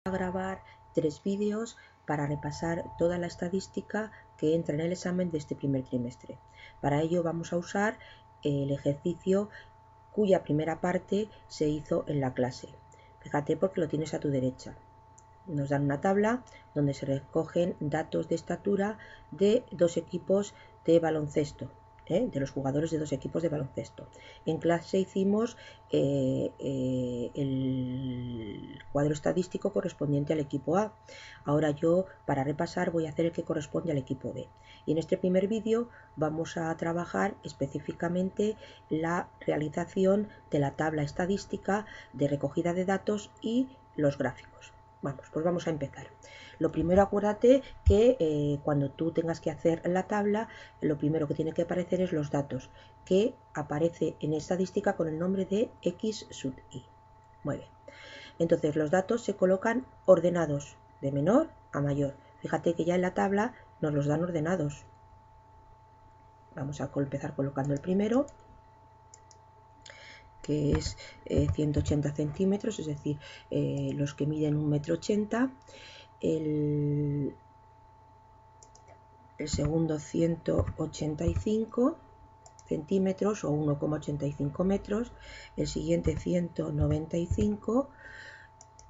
A grabar 3 vídeos para repasar toda la estadística que entra en el examen de este primer trimestre. Para ello vamos a usar el ejercicio cuya primera parte se hizo en la clase. Fíjate porque lo tienes a tu derecha. Nos dan una tabla donde se recogen datos de estatura de dos equipos de baloncesto. De los jugadores de dos equipos de baloncesto. En clase hicimos el cuadro estadístico correspondiente al equipo A. Ahora yo, para repasar, voy a hacer el que corresponde al equipo B. Y en este primer vídeo vamos a trabajar específicamente la realización de la tabla estadística de recogida de datos y los gráficos. Pues vamos a empezar. Lo primero, acuérdate que cuando tú tengas que hacer la tabla, lo primero que tiene que aparecer es los datos, que aparece en estadística con el nombre de X sub I. Muy bien. Entonces los datos se colocan ordenados de menor a mayor. Fíjate que ya en la tabla nos los dan ordenados. Vamos a empezar colocando el primero, que es 180 centímetros, es decir, los que miden 1,80 m. El segundo 185 centímetros o 1,85 metros, el siguiente 195,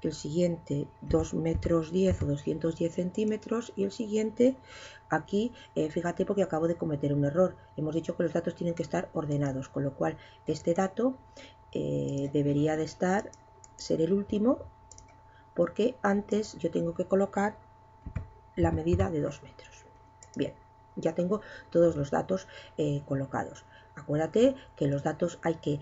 el siguiente 2,10 metros o 210 centímetros y el siguiente aquí, fíjate porque acabo de cometer un error, hemos dicho que los datos tienen que estar ordenados, con lo cual este dato debería de ser el último, porque antes yo tengo que colocar la medida de 2 metros. Bien, ya tengo todos los datos colocados. Acuérdate que los datos hay que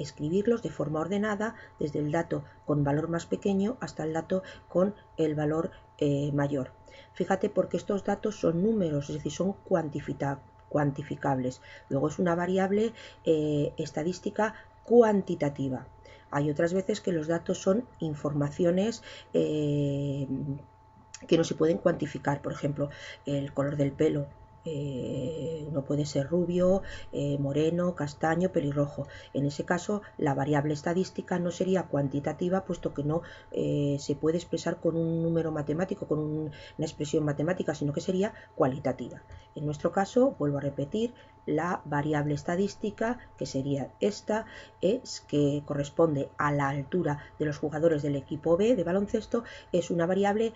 escribirlos de forma ordenada, desde el dato con valor más pequeño hasta el dato con el valor mayor. Fíjate porque estos datos son números, es decir, son cuantificables. Luego es una variable estadística cuantitativa. Hay otras veces que los datos son informaciones que no se pueden cuantificar, por ejemplo, el color del pelo. No puede ser rubio, moreno, castaño, pelirrojo. En ese caso, la variable estadística no sería cuantitativa, puesto que no se puede expresar con un número matemático, con una expresión matemática, sino que sería cualitativa. En nuestro caso, vuelvo a repetir, la variable estadística, que sería esta, es que corresponde a la altura de los jugadores del equipo B de baloncesto, es una variable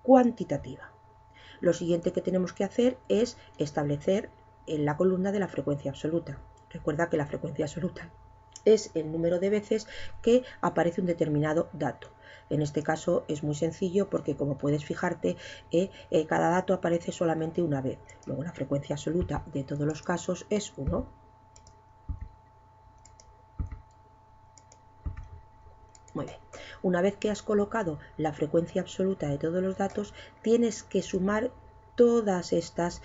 cuantitativa. Lo siguiente que tenemos que hacer es establecer en la columna de la frecuencia absoluta. Recuerda que la frecuencia absoluta es el número de veces que aparece un determinado dato. En este caso es muy sencillo porque, como puedes fijarte, cada dato aparece solamente una vez. Luego la frecuencia absoluta de todos los casos es 1. Muy bien. Una vez que has colocado la frecuencia absoluta de todos los datos, tienes que sumar todas estas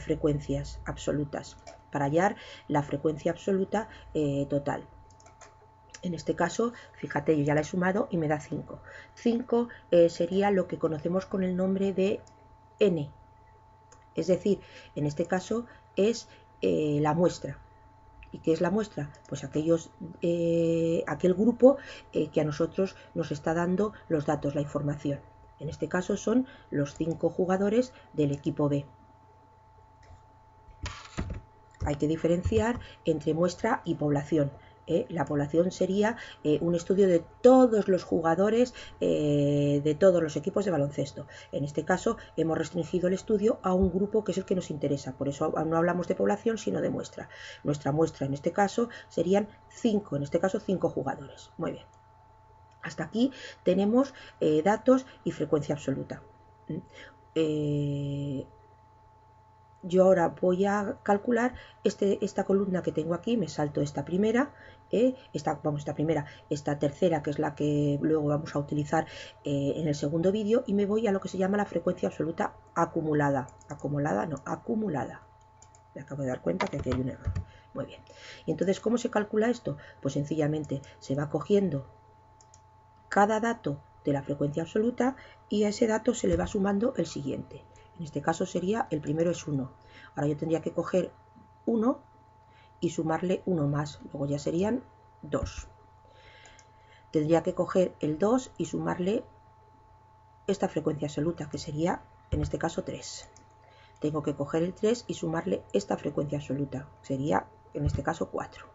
frecuencias absolutas para hallar la frecuencia absoluta total. En este caso, fíjate, yo ya la he sumado y me da 5. 5 sería lo que conocemos con el nombre de n. Es decir, en este caso es la muestra. ¿Y qué es la muestra? Pues aquel grupo que a nosotros nos está dando los datos, la información. En este caso son los 5 jugadores del equipo B. Hay que diferenciar entre muestra y población. La población sería un estudio de todos los jugadores de todos los equipos de baloncesto. En este caso hemos restringido el estudio a un grupo que es el que nos interesa, por eso no hablamos de población sino de muestra. Nuestra muestra en este caso serían 5, en este caso 5 jugadores. Muy bien. Hasta aquí tenemos datos y frecuencia absoluta. Yo ahora voy a calcular esta columna que tengo aquí, me salto esta primera, esta tercera, que es la que luego vamos a utilizar en el segundo vídeo, y me voy a lo que se llama la frecuencia absoluta acumulada. Acumulada. Me acabo de dar cuenta que aquí hay un error. Muy bien. Y entonces, ¿cómo se calcula esto? Pues sencillamente se va cogiendo cada dato de la frecuencia absoluta y a ese dato se le va sumando el siguiente. En este caso sería, el primero es 1. Ahora yo tendría que coger 1 y sumarle 1 más. Luego ya serían 2. Tendría que coger el 2 y sumarle esta frecuencia absoluta, que sería en este caso 3. Tengo que coger el 3 y sumarle esta frecuencia absoluta, sería en este caso 4.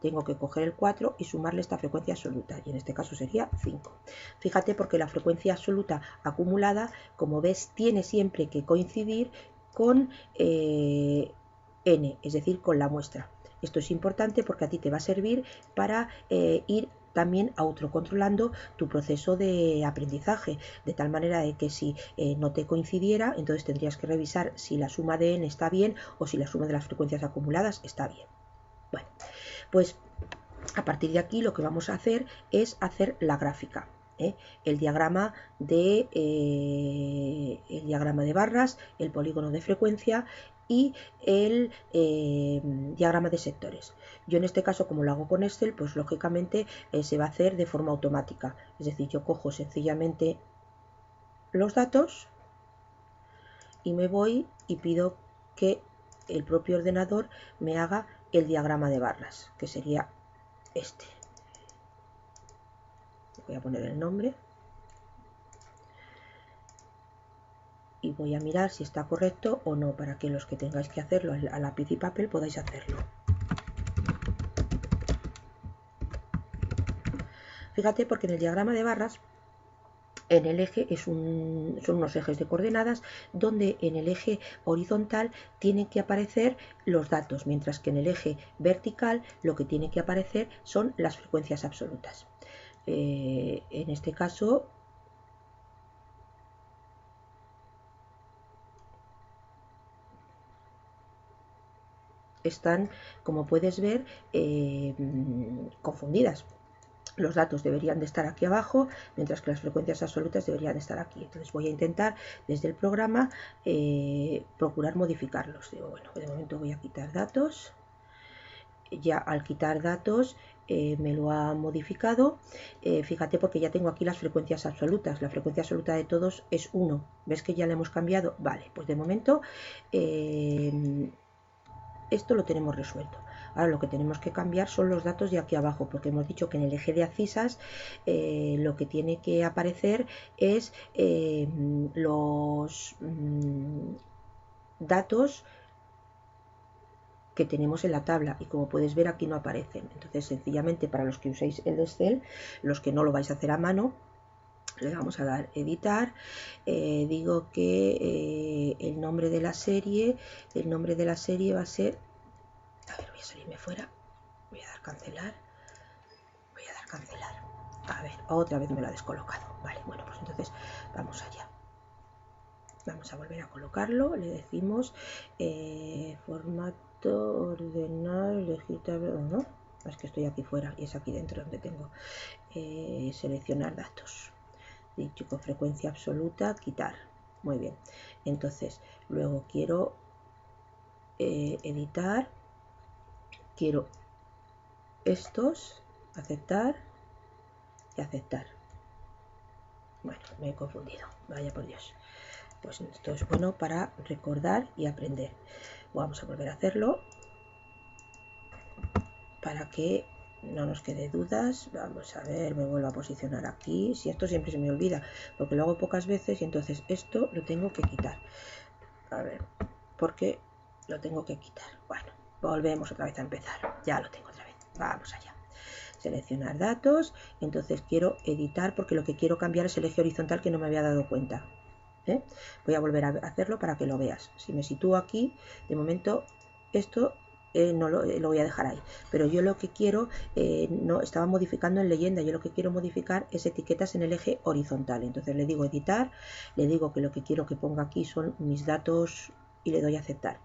Tengo que coger el 4 y sumarle esta frecuencia absoluta, y en este caso sería 5. Fíjate, porque la frecuencia absoluta acumulada, como ves, tiene siempre que coincidir con n, es decir, con la muestra. Esto es importante porque a ti te va a servir para ir también autocontrolando tu proceso de aprendizaje, de tal manera de que si no te coincidiera, entonces tendrías que revisar si la suma de n está bien o si la suma de las frecuencias acumuladas está bien. Bueno, pues a partir de aquí lo que vamos a hacer es hacer la gráfica, el diagrama de barras, el polígono de frecuencia y el diagrama de sectores. Yo en este caso, como lo hago con Excel, pues lógicamente se va a hacer de forma automática, es decir, yo cojo sencillamente los datos y me voy y pido que el propio ordenador me haga el diagrama de barras, que sería este. Voy a poner el nombre y voy a mirar si está correcto o no, para que los que tengáis que hacerlo a lápiz y papel podáis hacerlo. Fíjate, porque en el diagrama de barras, en el eje son unos ejes de coordenadas donde en el eje horizontal tienen que aparecer los datos, mientras que en el eje vertical lo que tiene que aparecer son las frecuencias absolutas. En este caso están, como puedes ver, confundidas. Los datos deberían de estar aquí abajo, mientras que las frecuencias absolutas deberían de estar aquí. Entonces voy a intentar desde el programa procurar modificarlos. Digo, bueno, de momento voy a quitar datos. Ya al quitar datos me lo ha modificado. Fíjate, porque ya tengo aquí las frecuencias absolutas. La frecuencia absoluta de todos es 1. ¿Ves que ya le hemos cambiado? Vale, pues de momento esto lo tenemos resuelto. Ahora lo que tenemos que cambiar son los datos de aquí abajo, porque hemos dicho que en el eje de abscisas lo que tiene que aparecer es los datos que tenemos en la tabla, y como puedes ver aquí no aparecen. Entonces sencillamente, para los que uséis el Excel, los que no lo vais a hacer a mano, le vamos a dar editar. Digo que el nombre de la serie va a ser, a ver, voy a salirme fuera, voy a dar cancelar, a ver, otra vez me lo ha descolocado. Vale, bueno, pues entonces vamos allá, vamos a volver a colocarlo. Le decimos formato, ordenar, elegir tabla, no, es que estoy aquí fuera y es aquí dentro donde tengo seleccionar datos. Dicho con frecuencia absoluta, quitar. Muy bien. Entonces, luego quiero editar, quiero estos, aceptar y aceptar. Bueno, me he confundido, vaya por Dios. Pues esto es bueno para recordar y aprender. Vamos a volver a hacerlo para que no nos quede dudas. Vamos a ver, me vuelvo a posicionar aquí. Si esto siempre se me olvida, porque lo hago pocas veces y entonces esto lo tengo que quitar. A ver, porque lo tengo que quitar. Bueno, volvemos otra vez a empezar. Ya lo tengo otra vez. Vamos allá. Seleccionar datos. Entonces quiero editar, porque lo que quiero cambiar es el eje horizontal, que no me había dado cuenta. Voy a volver a hacerlo para que lo veas. Si me sitúo aquí, de momento esto no lo voy a dejar ahí, pero yo lo que quiero, no estaba modificando en leyenda, yo lo que quiero modificar es etiquetas en el eje horizontal. Entonces le digo editar, le digo que lo que quiero que ponga aquí son mis datos y le doy a aceptar,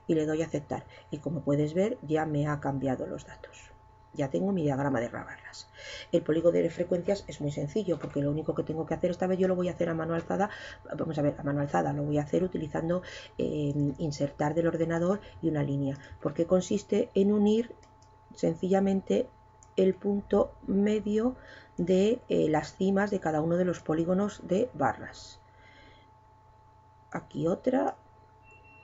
y le doy a aceptar, y como puedes ver ya me ha cambiado los datos. Ya tengo mi diagrama de barras. El polígono de frecuencias es muy sencillo, porque lo único que tengo que hacer, esta vez yo lo voy a hacer a mano alzada. Vamos a ver, a mano alzada lo voy a hacer utilizando insertar del ordenador y una línea, porque consiste en unir sencillamente el punto medio de las cimas de cada uno de los polígonos de barras. Aquí otra,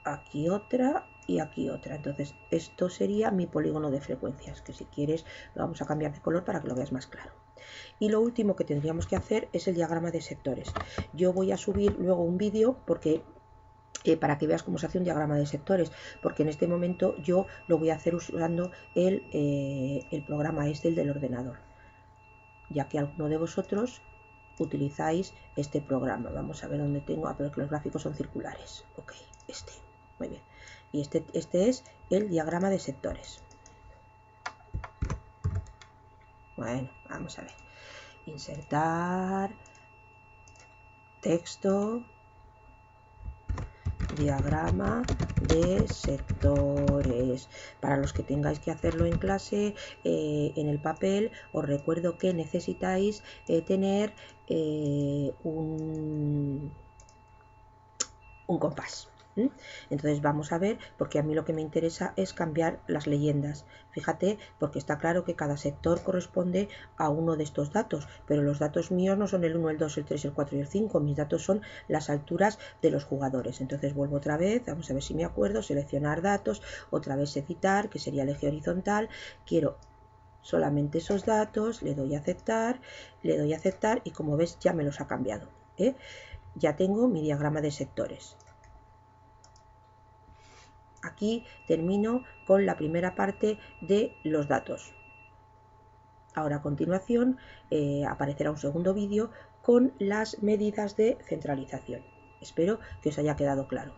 aquí otra y aquí otra. Entonces esto sería mi polígono de frecuencias, que si quieres lo vamos a cambiar de color para que lo veas más claro. Y lo último que tendríamos que hacer es el diagrama de sectores. Yo voy a subir luego un vídeo porque para que veas cómo se hace un diagrama de sectores, porque en este momento yo lo voy a hacer usando el programa el del ordenador, ya que alguno de vosotros utilizáis este programa. Vamos a ver dónde tengo, pero que los gráficos son circulares. Ok, muy bien. Y este es el diagrama de sectores. Bueno, vamos a ver. Insertar texto, diagrama de sectores. Para los que tengáis que hacerlo en clase, en el papel, os recuerdo que necesitáis tener un compás. Entonces vamos a ver, porque a mí lo que me interesa es cambiar las leyendas. Fíjate, porque está claro que cada sector corresponde a uno de estos datos, pero los datos míos no son el 1, el 2, el 3, el 4 y el 5. Mis datos son las alturas de los jugadores. Entonces vuelvo otra vez, vamos a ver si me acuerdo, seleccionar datos, otra vez editar, que sería el eje horizontal. Quiero solamente esos datos, le doy a aceptar y como ves ya me los ha cambiado. Ya tengo mi diagrama de sectores. Aquí termino con la primera parte de los datos. Ahora a continuación aparecerá un segundo vídeo con las medidas de centralización. Espero que os haya quedado claro.